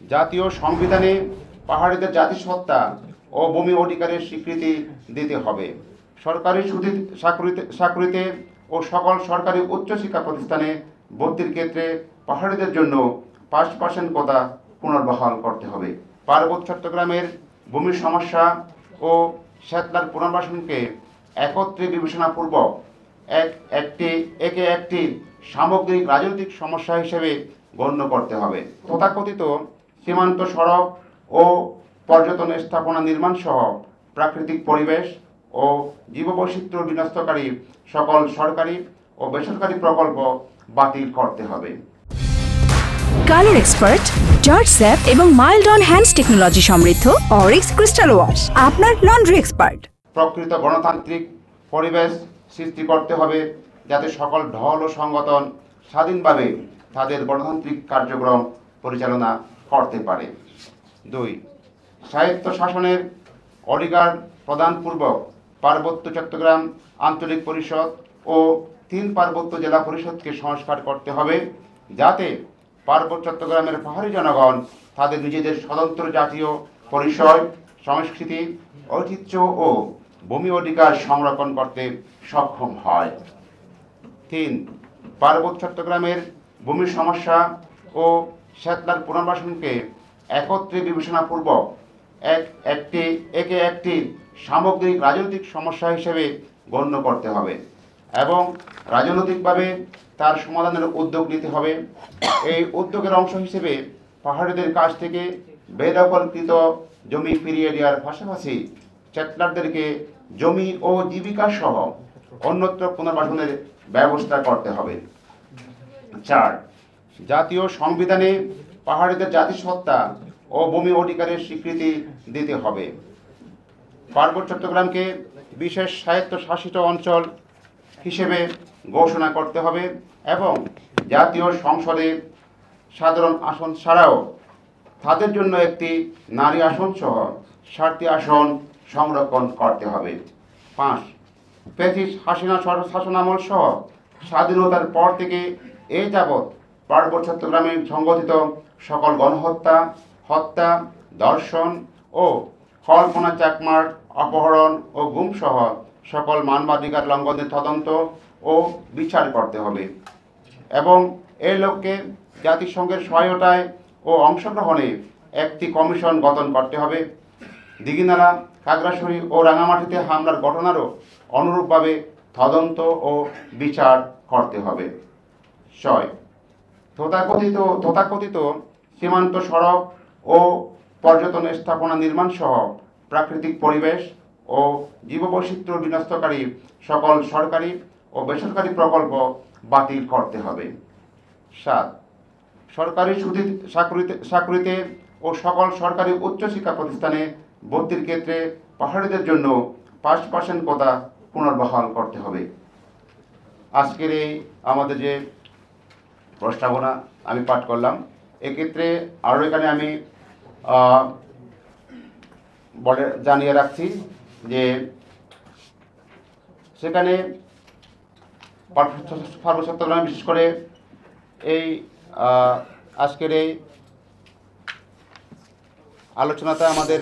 জাতীয় সংবিধানে পাহাড়িদের জাতিসত্তা ও ভূমি অধিকারের স্বীকৃতি দিতে হবে। সরকারি চাকরিতে ও সকল সরকারি উচ্চশিক্ষা প্রতিষ্ঠানে ভর্তির ক্ষেত্রে পাহাড়িদের জন্য 5% কোটা পুনর্বহাল করতে হবে। পার্বত্য চট্টগ্রামের ভূমির সমস্যা ও শ্যাতলার পুনর্বাসনকে একত্রে বিবেচনাপূর্বক একে একটি সামগ্রিক রাজনৈতিক সমস্যা হিসেবে গণ্য করতে হবে। তথাকথিত সীমান্ত সড়ক ও পর্যটন স্থাপনা নির্মাণ সহ প্রাকৃতিক পরিবেশ ও জীববৈচিত্র্য বিনষ্টকারী সকল সরকারি ও বেসরকারি প্রকল্প বাতিল করতে হবে। কালার এক্সপার্ট, জর্জ স্যাপ এবং মাইল্ড অন হ্যান্ডস টেকনোলজি সমৃদ্ধ অরিক্স ক্রিস্টাল ওয়াশ আপনার লন্ড্রি এক্সপার্ট। প্রকৃত গণতান্ত্রিক পরিবেশ সৃষ্টি করতে হবে যাতে সকল ঢল ও সংগঠন স্বাধীনভাবে তাদের গণতান্ত্রিক কার্যক্রম পরিচালনা করতে পারে। 2. স্বায়ত্ত শাসনের অধিকার প্রদানপূর্বক পার্বত্য চট্টগ্রাম আঞ্চলিক পরিষদ ও 3 পার্বত্য জেলা পরিষদকে সংস্কার করতে হবে যাতে পার্বত্য চট্টগ্রামের পাহাড়ি জনগণ তাদের নিজেদের স্বতন্ত্র জাতীয় পরিচয়, সংস্কৃতি, ঐতিহ্য ও ভূমি অধিকার সংরক্ষণ করতে সক্ষম হয়। 3. পার্বত্য চট্টগ্রামের ভূমির সমস্যা ও শ্যাতলার পুনর্বাসনকে একত্রে বিবেচনাপূর্বক একে একটি সামগ্রিক রাজনৈতিক সমস্যা হিসেবে গণ্য করতে হবে এবং রাজনৈতিকভাবে তার সমাধানের উদ্যোগ নিতে হবে। এই উদ্যোগের অংশ হিসেবে পাহাড়িদের কাছ থেকে বেদখলকৃত জমি ফিরিয়ে দেওয়ার পাশাপাশি সেটলারদেরকে জমি ও জীবিকা সহ অন্যত্র পুনর্বাসনের ব্যবস্থা করতে হবে। 4. জাতীয় সংবিধানে পাহাড়িদের জাতিসত্তা ও ভূমি অধিকারের স্বীকৃতি দিতে হবে। পার্বত্য চট্টগ্রামকে বিশেষ স্বায়ত্তশাসিত অঞ্চল হিসেবে ঘোষণা করতে হবে এবং জাতীয় সংসদে সাধারণ আসন ছাড়াও তাদের জন্য একটি নারী আসন সহ 7টি আসন সংরক্ষণ করতে হবে। 5. ফ্যাসিস্ট হাসিনা শাসনামল সহ স্বাধীনতার পর থেকে এই যাবৎ পার্বত্য চট্টগ্রামে সংঘটিত সকল গণহত্যা, হত্যা, ধর্ষণ ও কল্পনা চাকমার অপহরণ ও গুম সহ সকল মানবাধিকার লঙ্ঘনের তদন্ত ও বিচার করতে হবে এবং এই লক্ষ্যে জাতিসংঘের সহায়তায় ও অংশগ্রহণে একটি কমিশন গঠন করতে হবে। দিঘিনালা, খাগড়াছড়ি ও রাঙামাটিতে হামলার ঘটনারও অনুরূপভাবে তদন্ত ও বিচার করতে হবে। 6. তথাকথিত সীমান্ত সড়ক ও পর্যটন স্থাপনা নির্মাণ সহ প্রাকৃতিক পরিবেশ ও জীববৈচিত্র্য বিনষ্টকারী সকল সরকারি ও বেসরকারি প্রকল্প বাতিল করতে হবে। 7. সরকারি চাকরিতে ও সকল সরকারি উচ্চশিক্ষা প্রতিষ্ঠানে ভর্তির ক্ষেত্রে পাহাড়িদের জন্য 5% কোটা পুনর্বহাল করতে হবে। আজকের এই আমাদের যে প্রস্তাবনা আমি পাঠ করলাম, এক্ষেত্রে আরও এখানে আমি জানিয়ে রাখছি যে সেখানে পার্বত্য চট্টগ্রামে বিশেষ করে এই আজকের এই আলোচনাতে আমাদের